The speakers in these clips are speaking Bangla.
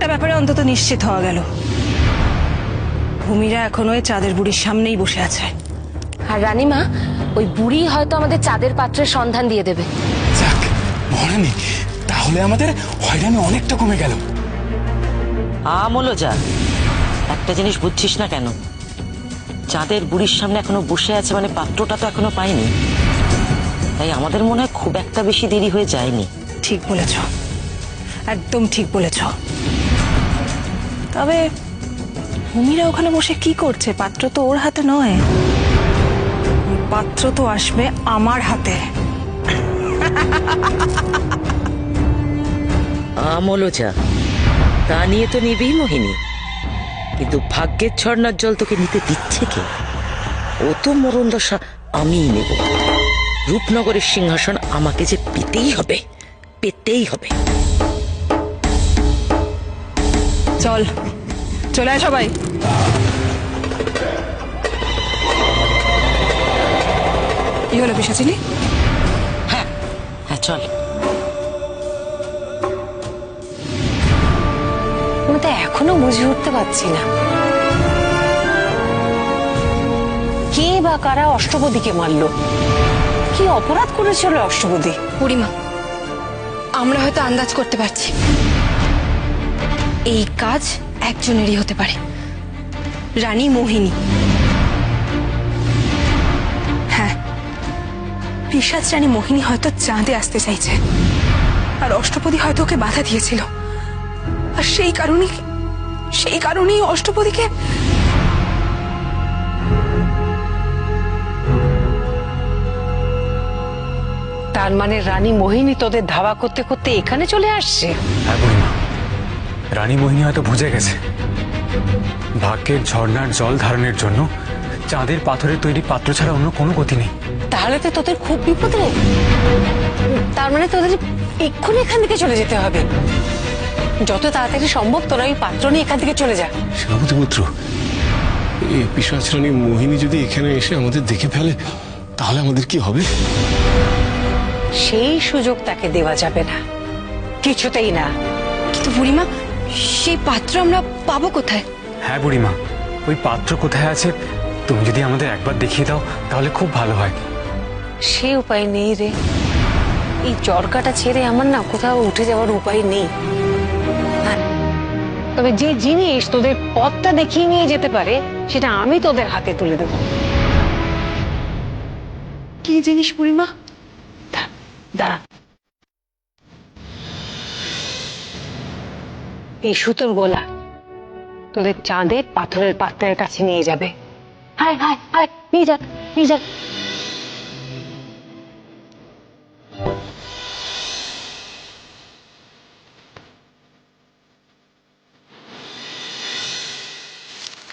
একটা ব্যাপারে অন্তত নিশ্চিত হওয়া গেল, ভূমিরা এখন ওই চাঁদের বুড়ির সামনেই বসে আছে। আর রানীমা, ওই বুড়ি হয়তো আমাদের চাঁদের পাত্রের সন্ধান দিয়ে দেবে। যাক মহারানী, তাহলে আমাদের হয়রানি অনেকটা কমে গেল। আমলো যা, একটা জিনিস বুঝছিস না কেন? চাঁদের বুড়ির সামনে এখনো বসে আছে মানে পাত্রটা তো এখনো পাইনি, তাই আমাদের মনে হয় খুব একটা বেশি দেরি হয়ে যায়নি। ঠিক বলেছ, একদম ঠিক বলেছ। তবে ভূমিরা ওখানে বসে কি করছে? পাত্র তো ওর হাতে নয়, পাত্র তো আসবে আমার হাতে। আমলো যা, তা নিয়ে তো নিবেই মোহিনী, কিন্তু ভাগ্যের ঝর্ণার জল তোকে নিতে দিচ্ছে কে? ও তো মরণ দশা আমিই নেব। রূপনগরের সিংহাসন আমাকে যে পেতেই হবে, পেতেই হবে। চল, চলে আয় সবাই। কি হলো পিশাচিনী? হ্যাঁ হ্যাঁ চল। আমি তো এখনো বুঝে উঠতে পারছি না কে বা কারা অষ্টপদীকে মারলো। কি অপরাধ করেছিল অষ্টপদী? বুড়িমা, আমরা হয়তো আন্দাজ করতে পারছি এই কাজ একজনেরই হতে পারে, রানী মোহিনী। হ্যাঁ, পিশাচ রানী মোহিনী হয়তো চাঁদে আসতে চাইছে, আর অষ্টপদী হয়তো ওকে বাধা দিয়েছিল, আর সেই কারণেই অষ্টপদীকে। তার মানে রানী মোহিনী তোদের ধাওয়া করতে করতে এখানে চলে আসছে? হ্যাঁ বুড়িমা, রানী মোহিনী হয়তো বুঝে গেছে ভাগ্যের ঝর্ণার জল ধারণের জন্য চাঁদের পাথরের তৈরি পাত্র ছাড়া অন্য কোনো গতি নেই। তাহলে তো তোদের খুব বিপদ রে। তার মানে তোদের এক্ষুনি এখান থেকে চলে যেতে হবে। যত তাড়াতাড়ি সম্ভব তোরা ওই পাত্র নিয়ে এখান থেকে চলে যা। সেনাপতি পুত্র, এই পিশাচ রানী মোহিনী যদি এখানে এসে আমাদের দেখে ফেলে তাহলে আমাদের কি হবে? সেই সুযোগ তাকে দেওয়া যাবে না, কিছুতেই না। কিন্তু বুড়িমা, সেই পাত্র আমরা পাবো কোথায়? হ্যাঁ বুড়িমা, ওই পাত্র কোথায় আছে তুমি যদি আমাদের একবার দেখিয়ে দাও তাহলে খুব ভালো হয়। সে উপায় নেই রে, এই চরকাটা ছেড়ে আমার না কোথাও উঠে যাওয়ার উপায় নেই। তবে যে জিনিস তোদের পথটা দেখিয়ে নিয়ে যেতে পারে সেটা আমি তোদের হাতে তুলে দেবো। কি জিনিস বুড়িমা? দাঁড়া, এই সুতোর গোলা তোদের চাঁদের পাথরের পাত্রের কাছে নিয়ে যাবে। হায় হায় হায়, নিয়ে যাক নিয়ে যাক।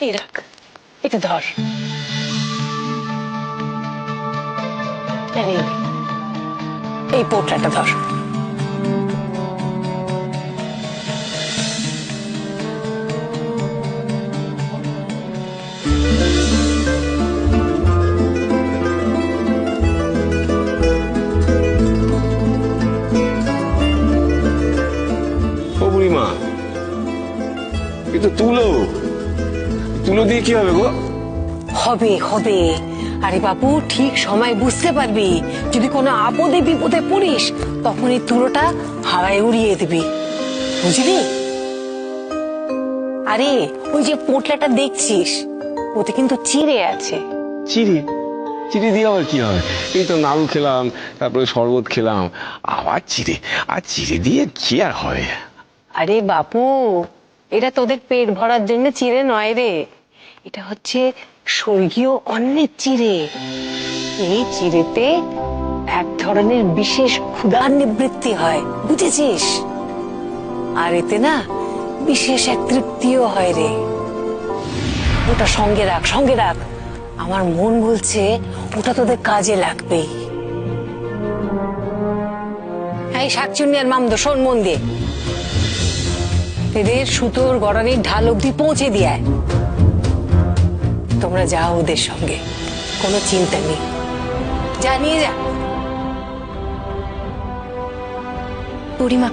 এই রাখ, এটা ধর। এই পোটলাটা ধর। ও বুড়িমা, কিন্তু তুলো দিয়ে কি হবে গো? হবে হবে, আরে বাবু ঠিক সময় বুঝতে পারবি। যদি কোনো আপদে বিপদে পড়িস তখন এই তুলোটা হাওয়ায় উড়িয়ে দিবি, বুঝলি? আরে ওই যে পোটলাটা দেখছিস ওতে কিন্তু চিড়ে আছে। চিড়ে দিয়ে আবার কি হবে? এই তো নাড়ু খেলাম, তারপরে শরবত খেলাম, আবার চিড়ে দিয়ে কি আর হয়? আরে বাপু, এটা তোদের পেট ভরার জন্য চিড়ে নয় রে, এটা হচ্ছে স্বর্গীয় অন্নের চিড়ে। এই চিড়েতে এক ধরনের বিশেষ ক্ষুধার নিবৃত্তি হয়, বুঝেছিস? আর এতে না বিশেষ এক তৃপ্তিও হয় রে। ওটা সঙ্গে রাখ, সঙ্গে রাখ। আমার মন বলছে ওটা তোদের কাজে লাগবে। এই শাকচুন্নি আর মামদো, শোন মন দিয়ে, এদের সুতোর গড়ানির ঢাল অব্দি পৌঁছে দিয়ে তোমরা যাও ওদের সঙ্গে, কোনো চিন্তা নেই, যা নিয়ে যা। বুড়িমা,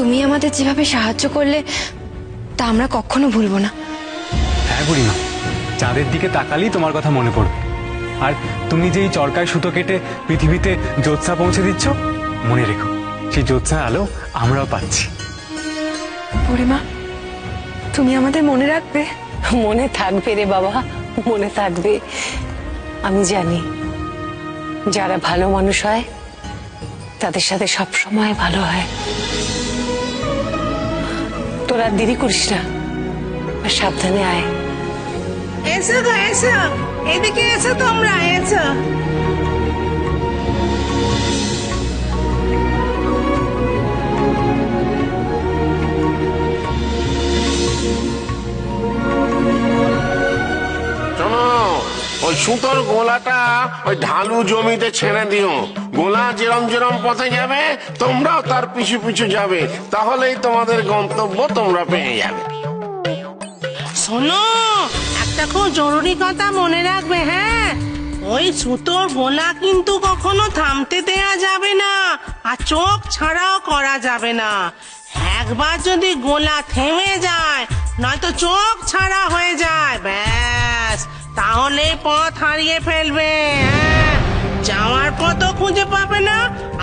তুমি আমাদের যেভাবে সাহায্য করলে তা আমরা কখনো ভুলবো না। হ্যাঁ বুড়িমা, চাঁদের দিকে তাকালেই তোমার কথা মনে পড়বে। আর তুমি যে এই চরকায় সুতো কেটে পৃথিবীতে জ্যোৎস্না পৌঁছে দিচ্ছ, মনে রেখো সেই জ্যোৎস্নার আলো আমরাও পাচ্ছি। বুড়িমা, তুমি আমাদের মনে রাখবে? মনে থাকবে রে বাবা, মনে থাকবে। আমি জানি যারা ভালো মানুষ হয় তাদের সাথে সব সময় ভালো হয়। তোরা দেরি করিস না, আর সাবধানে আয়। এসো গো এসো, এদিকে এসো, তোমরা এসো। শোনো, ওই সুতোর গোলাটা ওই ঢালু জমিতে ছেড়ে দিও। গোলা যেরম যেরম পথে যাবে তোমরাও তার পিছু পিছু যাবে, তাহলেই তোমাদের গন্তব্য তোমরা পেয়ে যাবে। শোনো, একটা খুব জরুরি কথা মনে রাখবে, হ্যাঁ? ওই সুতোর গোলা কিন্তু কখনো থামতে দেয়া যাবে না, আর চোখ ছাড়াও করা যাবে না। একবার যদি গোলা থেমে যায়, নয়তো চোখ ছাড়া হয়ে যায়, ব্যাস তাহলে পথ হারিয়ে ফেলবে। হ্যাঁ, যাওয়ার পথও খুঁজে পাবে না,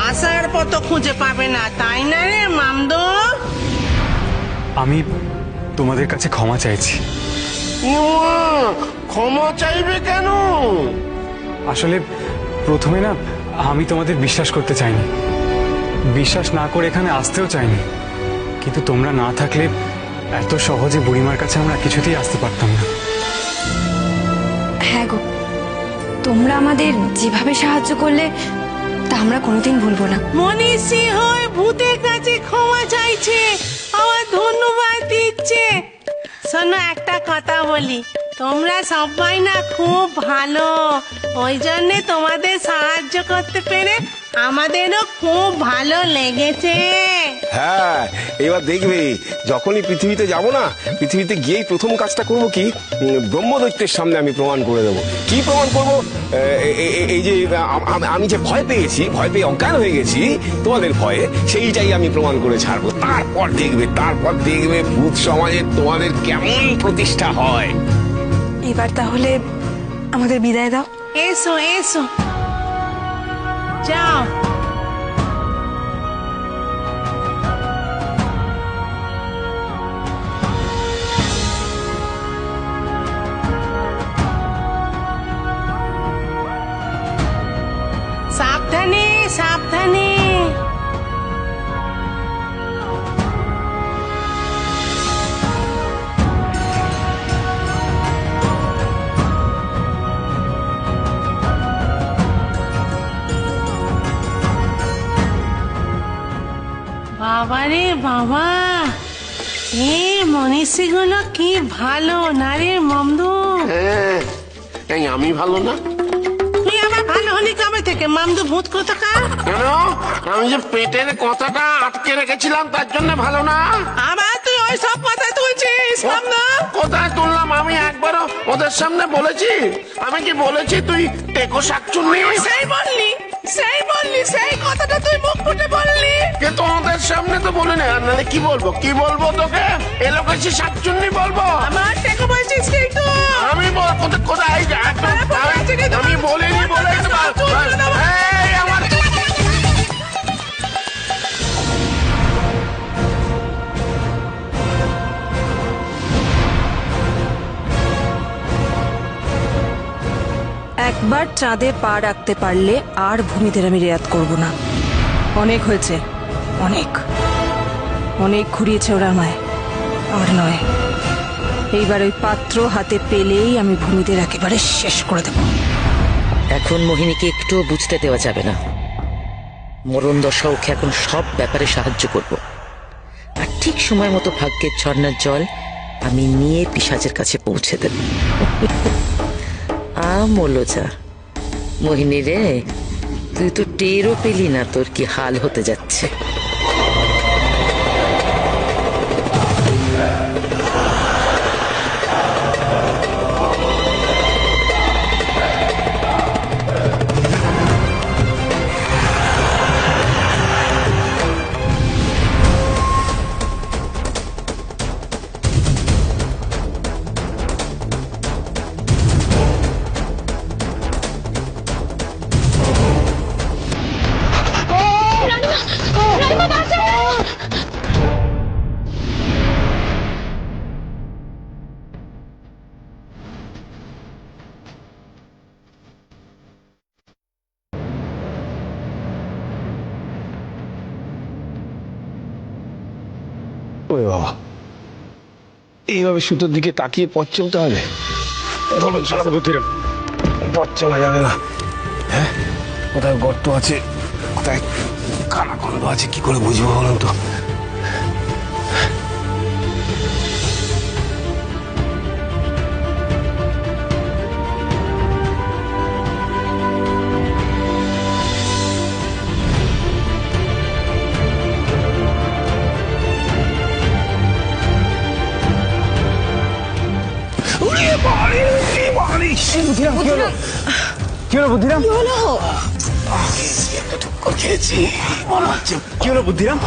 আসার পথও খুঁজে পাবে না, তাই না রে মামদো? আমি তোমাদের কাছে ক্ষমা চাইছি। ইমা, ক্ষমা চাইবে কেন? আসলে প্রথমে না আমি তোমাদের বিশ্বাস করতে চাইনি, বিশ্বাস না করে এখানে আসতেও চাইনি। কিন্তু তোমরা না থাকলে এত সহজে বুড়িমার কাছে আমরা কিছুতেই আসতে পারতাম না। হ্যাঁ গো, তোমরা আমাদের যেভাবে সাহায্য করলে তা আমরা কোনোদিন ভুলবো না। মনীষী হয়ে ভূতের কাছে ক্ষমা চাইছে, আমার ধন্যবাদ দিচ্ছে। শোনো, একটা কথা বলি, তোমরা সবাই না খুব ভালো, ওই জন্যে তোমাদের সাহায্য করতে পেরে আমাদেরও খুব ভালো লেগেছে। হ্যাঁ, এবার দেখবে যখনই পৃথিবীতে যাব না, পৃথিবীতে গিয়েই প্রথম কাজটা করব কি, ব্রহ্মদৈত্যের সামনে আমি প্রমাণ করে দেবো। কি প্রমাণ করব? এই যে আমি যে ভয় পেয়েছি, ভয় পেয়ে অজ্ঞান হয়ে গেছি তোমাদের ভয়ে, সেইটাই আমি প্রমাণ করে ছাড়বো। তারপর দেখবে ভূত সমাজে তোমাদের কেমন প্রতিষ্ঠা হয়। এবার তাহলে আমাদের বিদায় দাও। এসো এসো, যাও। সাবধানে সাবধানে। বাবারে বাবা, এই মনীষী গুলো কি ভালো না রে মামদু? হ্যাঁ, এই আমি ভালো না? তুই আবার ভালো হলি কবে থেকে মামদু ভূত কোথাকার? কেন? আমি যে পেটের কথাটা আটকে রেখেছিলাম তার জন্য ভালো না? আবার তুই ওই সব কথা তুলছিস মামদু? কোথায় তুললাম? আমি একবারও ওদের সামনে বলেছি? আমি কি বলেছি তুই টেকো শাকচুন্নি? সেই বললি, সেই বললি, সেই কথাটা তুই মুখ ফুটে বললি। কে তোমাদের সামনে তো বলে না, নাহলে কি বলবো? কি বলবো তোকে? এলোকেশি শাকচুন্নি বলবো? আমার থেকে বলছিস কিন্তু। আমি কোথায় আমি বলিনি বলে এই আমার একবার চাঁদে পা রাখতে পারলে আর ভূমিদের আমি রেয়াত করব না। অনেক হয়েছে, অনেক অনেক ঘুরিয়েছে ওরা আমায়, আর নয়। এইবার ওই পাত্র হাতে পেলেই আমি ভূমিদের একেবারে শেষ করে দেব। এখন মোহিনীকে একটুও বুঝতে দেওয়া যাবে না। মরণ দশা ওকে এখন সব ব্যাপারে সাহায্য করব, আর ঠিক সময় মতো ভাগ্যের ঝর্ণার জল আমি নিয়ে পিশাচের কাছে পৌঁছে দেব। মোলজা মোহিনী রে, তুই তো টেরও পেলি না তোর কি হাল হতে যাচ্ছে। ওরে বাবা, এইভাবে সুতোর দিকে তাকিয়ে পথ চলতে হবে? পথ চলা যাবে না। হ্যাঁ, কোথায় গর্ত আছে, কোথায় কানাকন্দ আছে, কি করে বুঝবো বলুন তো? কি হলো বুদ্ধিরাম? ঠুক্কর খেয়েছি মনে হচ্ছে। কি হলো বুদ্ধিরাম?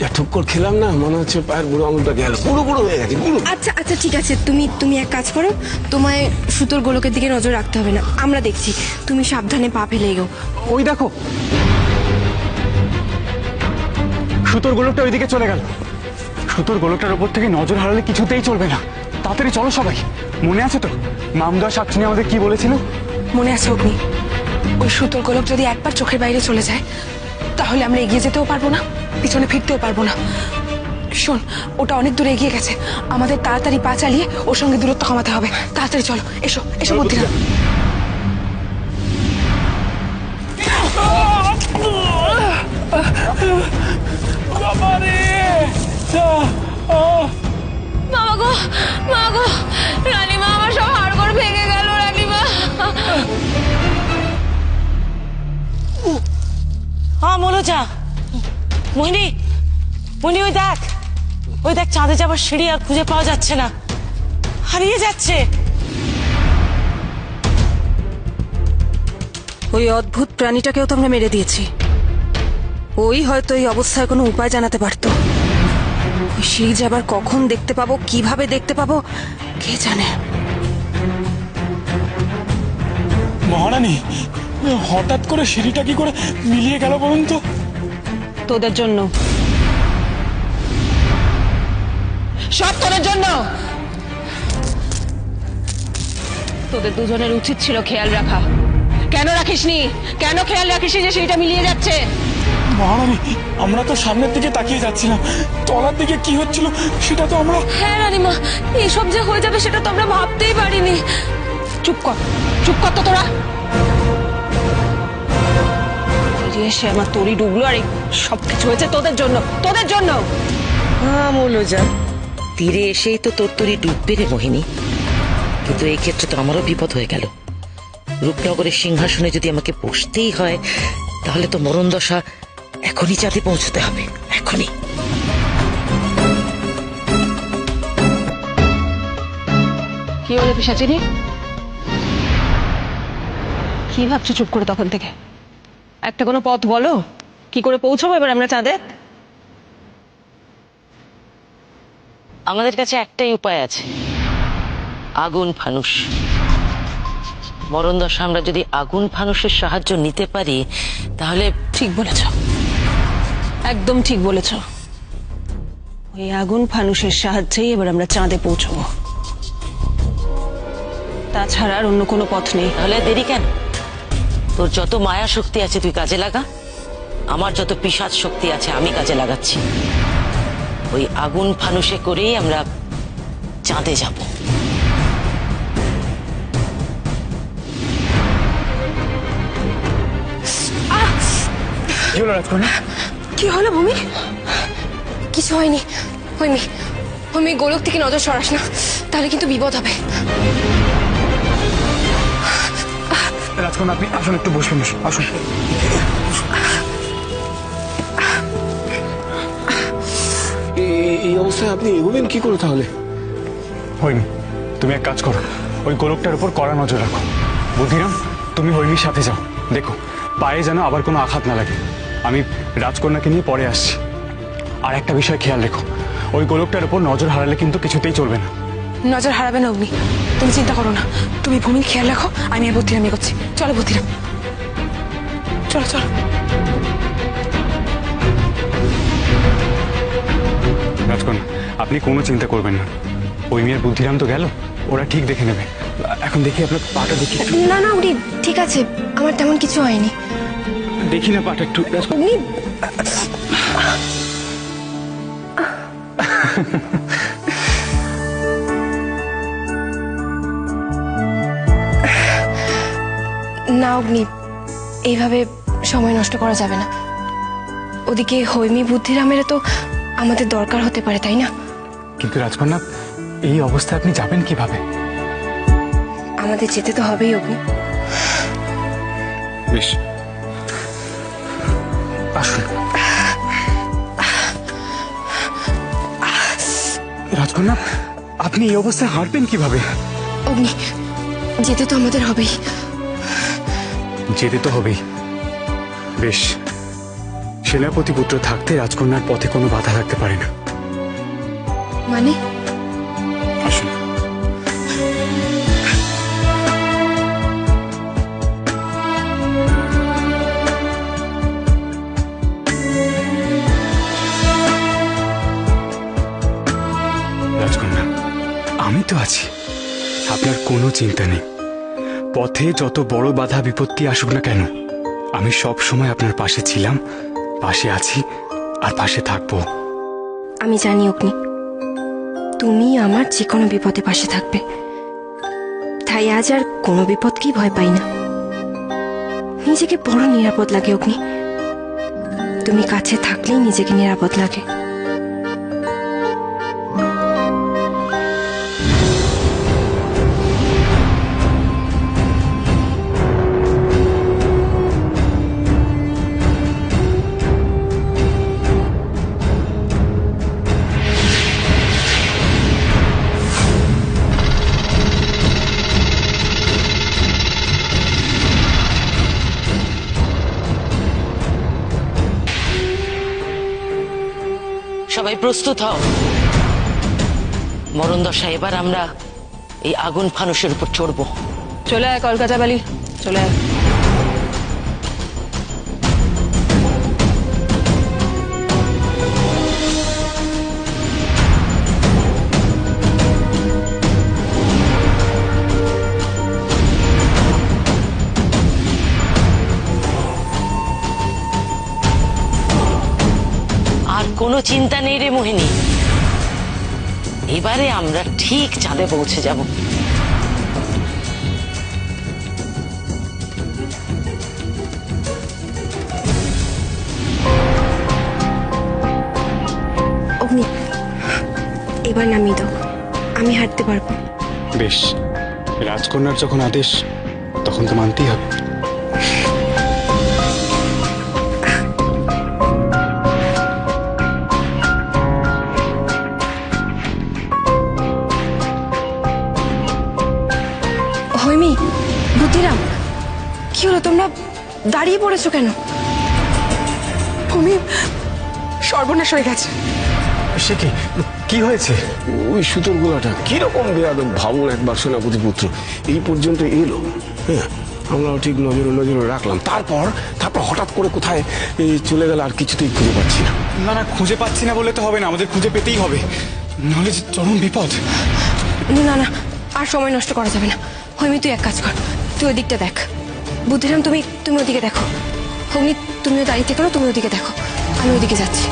যা ঠুক্কর খেলাম না, মনে হচ্ছে পায়ের বুড়ো আঙুলটা গেল, পুরো পুরো হয়ে গেছে পুরো। আচ্ছা আচ্ছা ঠিক আছে, তুমি এক কাজ করো, তোমায় সুতোর গোলকের দিকে নজর রাখতে হবে না, আমরা দেখছি, তুমি সাবধানে পা ফেলে এগো। ওই দেখো, সুতোর গোলকটা ওইদিকে চলে গেল। সুতোর গোলকটার উপর থেকে নজর হারালে কিছুতেই চলবে না। তাড়াতাড়ি চলো সবাই। মনে আছে তো মামদা শাকচুনি আমাদের কি বলেছিল? মনে আছে অগ্নি, ওই সুতোর গোলক যদি একবার চোখের বাইরে চলে যায় তাহলে আমরা এগিয়ে যেতেও পারবো না, পিছনে ফিরতেও পারবো না। শোন, ওটা অনেক দূরে এগিয়ে গেছে, আমাদের তাড়াতাড়ি পা চালিয়ে ওর সঙ্গে দূরত্ব কমাতে হবে। তাড়াতাড়ি চলো, এসো এসো বুদ্ধিরাম। মা গো, রানীমা, আমার সব হাড়গোড় ভেঙে গেল রানীমা। মনোজা, মোহিনী, মোহিনী, ওই দেখ চাঁদে যাবার সিঁড়ি আর খুঁজে পাওয়া যাচ্ছে না, হারিয়ে যাচ্ছে। ওই অদ্ভুত প্রাণীটাকেও তো আমরা মেরে দিয়েছি। ওই হয়তো এই অবস্থায় কোনো উপায় জানাতে পারতো। ওই সিঁড়ি যাবার কখন দেখতে পাবো, কিভাবে দেখতে পাবো, কে জানে। মহারানী, হঠাৎ করে সিঁড়িটা কি করে মিলিয়ে গেল বলুন তো? তোদের জন্য, সব তোদের জন্য। তোদের দুজনের উচিত ছিল খেয়াল রাখা। কেন রাখিসনি? কেন খেয়াল রাখিসনি যে সিঁড়িটা মিলিয়ে যাচ্ছে? মহারানী, আমরা তো সামনের দিকে তাকিয়ে যাচ্ছিলাম, তলার দিকে কি হচ্ছিল সেটা তো আমরা। হ্যাঁ রানীমা, এসব যে হয়ে যাবে সেটা তো আমরা ভাবতেই পারিনি। চুপ কর, চুপ কর তো তোরা। এসে আমার তরি ডুবলো, আর সবকিছু হয়েছে তোদের জন্য, তোদের জন্য। হ্যাঁ মৌলজা, তীরে এসেই তো তোর তরি ডুববে রে মোহিনী। কিন্তু এই ক্ষেত্রে তো আমারও বিপদ হয়ে গেল। রূপনগরের সিংহাসনে যদি আমাকে বসতেই হয়, তাহলে তো মরণ দশা এখনই চাঁদে পৌঁছতে হবে, এখনই। কি হলো পিশাচিনী? কি ভাবছো চুপ করে তখন থেকে? একটা কোনো পথ বলো, কি করে পৌঁছবো এবার আমরা চাঁদে? আমাদের কাছে একটাই উপায় আছে, আগুন ফানুস। মরণ দশা আমরা যদি আগুন ফানুসের সাহায্য নিতে পারি তাহলে। ঠিক বলেছ, একদম ঠিক বলেছ। ওই আগুন ফানুসের সাহায্যেই এবার আমরা চাঁদে পৌঁছবো, তাছাড়া আর অন্য কোনো পথ নেই। তাহলে দেরি কেন? তোর যত মায়া শক্তি আছে তুই কাজে লাগা, আমার যত পিশাচ শক্তি আছে আমি কাজে লাগাচ্ছি। ওই আগুন ফানুসে করেই আমরা চাঁদে যাব। কি হলো রাজকন্যা? কি হলো ভূমি? কিছু হয়নি। হৈমি, গোলক থেকে নজর সরাস না, তাহলে কিন্তু বিপদ হবে। রাজকন্যা, আপনি আসুন, একটু বসুন, আসুন। এই অবস্থায় আপনি এগোবেন কি করে তাহলে? হয়নি, তুমি এক কাজ করো, ওই গোলকটার উপর কড়া নজর রাখো। বুদ্ধিরাম, তুমি হৈমির সাথে যাও, দেখো পায়ে যেন আবার কোনো আঘাত না লাগে। আমি রাজকন্যাকে নিয়ে পরে আসছি। আর একটা বিষয় খেয়াল রেখো, ওই গোলকটার উপর নজর হারালে কিন্তু কিছুতেই চলবে না। নজর হারাবে না অগ্নি, তুমি চিন্তা করো না, তুমি ভূমির খেয়াল রাখো, আমি আর বুদ্ধিরাম এগোচ্ছি। চলো বুদ্ধিরাম, চলো চলো। রাজকন্যা, আপনি কোনো চিন্তা করবেন না, ওই মেয়ের বুদ্ধিরাম তো গেল, ওরা ঠিক দেখে নেবে। এখন দেখি আপনার পাটা দেখি। না না উনি ঠিক আছে, আমার তেমন কিছু হয়নি। দেখি না পাটা একটু। অগ্নি, না অগ্নি, এইভাবে সময় নষ্ট করা যাবে না। ওদিকে হৈমি বুদ্ধিরামের তো আমাদের দরকার হতে পারে, তাই না? কিন্তু রাজকন্যা, এই অবস্থায় আপনি যাবেন কিভাবে? আমাদের যেতে তো হবেই অগ্নি। বেশ, আসুন। রাজকন্যা, আপনি এই অবস্থায় হাঁটবেন কিভাবে? অগ্নি, যেতে তো আমাদের হবেই। যেতে তো হবেই। বেশ, সেনাপতি পুত্র থাকতে রাজকন্যার পথে কোনো বাধা থাকতে পারে না। মানে? আসুন। রাজকন্যা, আমি তো আছি, আপনার কোনো চিন্তা নেই। পথে যত বড় বাধা বিপত্তি আসুক না কেন, আমি সব সময় আপনার পাশে ছিলাম, পাশে আছি, আর পাশে থাকবো। আমি জানি অগ্নি, তুমি আমার যে কোনো বিপদে পাশে থাকবে, তাই আজ আর কোনো বিপদকেই ভয় পাই না। নিজেকে বড় নিরাপদ লাগে অগ্নি, তুমি কাছে থাকলেই নিজেকে নিরাপদ লাগে। সবাই প্রস্তুত হও। মরণ দশা, এবার আমরা এই আগুন ফানুসের উপর চড়বো। চলে আয় কলকাতা বালি, চলে আয়। আর কোনো চিন্তা নেই রে মোহিনী, এবারে আমরা ঠিক চাঁদে পৌঁছে যাব। অগ্নি, এবার নামিয়ে দাও, আমি হাঁটতে পারবো। বেশ, রাজকন্যার যখন আদেশ, তখন তো মানতেই হবে। হৈমি, বুদ্ধিরাম, কি হলো? তোমরা দাঁড়িয়ে পড়েছো কেন? ভূমি সর্বনাশ হয়ে গেছে। সে কি, কি হয়েছে? ওই সুতোর গোলাটা কিরকম বেয়াদব ভাবুন একবার, সেনাপতি পুত্র এই পর্যন্ত এলো। হ্যাঁ, আমরাও ঠিক নজরে রাখলাম, তারপর হঠাৎ করে কোথায় চলে গেল আর কিছুতেই খুঁজে পাচ্ছি না। না না, খুঁজে পাচ্ছি না বলে তো হবে না, আমাদের খুঁজে পেতেই হবে, নাহলে যে চরম বিপদ। না না, আর সময় নষ্ট করা যাবে না। হৈমি, তুই এক কাজ কর, তুই ওই দিকটা দেখ। বুদ্ধিরাম, তুমি ওদিকে দেখো। হৈমি, তুমিও দাঁড়িয়ে থেকো, তুমি ওদিকে দেখো, আমি ওদিকে যাচ্ছি।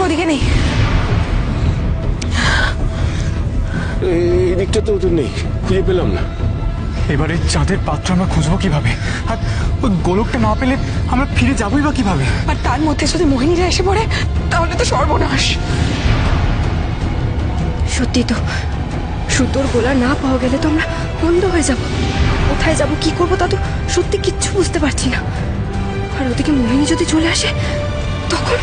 ওদিকে নেই। এই দিকটা তো নেই, খুঁজে পেলাম না। এবারে চাঁদের পাত্র আমরা খুঁজবো কিভাবে? আর ওই গোলকটা না পেলে আমরা ফিরে যাবোই বা কিভাবে? আর তার মধ্যে যদি মোহিনীরা এসে পড়ে, তাহলে তো সর্বনাশ। সত্যি তো, সুতোর গোলা না পাওয়া গেলে তো আমরা বন্ধ হয়ে যাব। কোথায় যাব, কি করবো, তা তো সত্যি কিচ্ছু বুঝতে পারছি না। আর ওদিকে মোহিনী যদি চলে আসে, তখন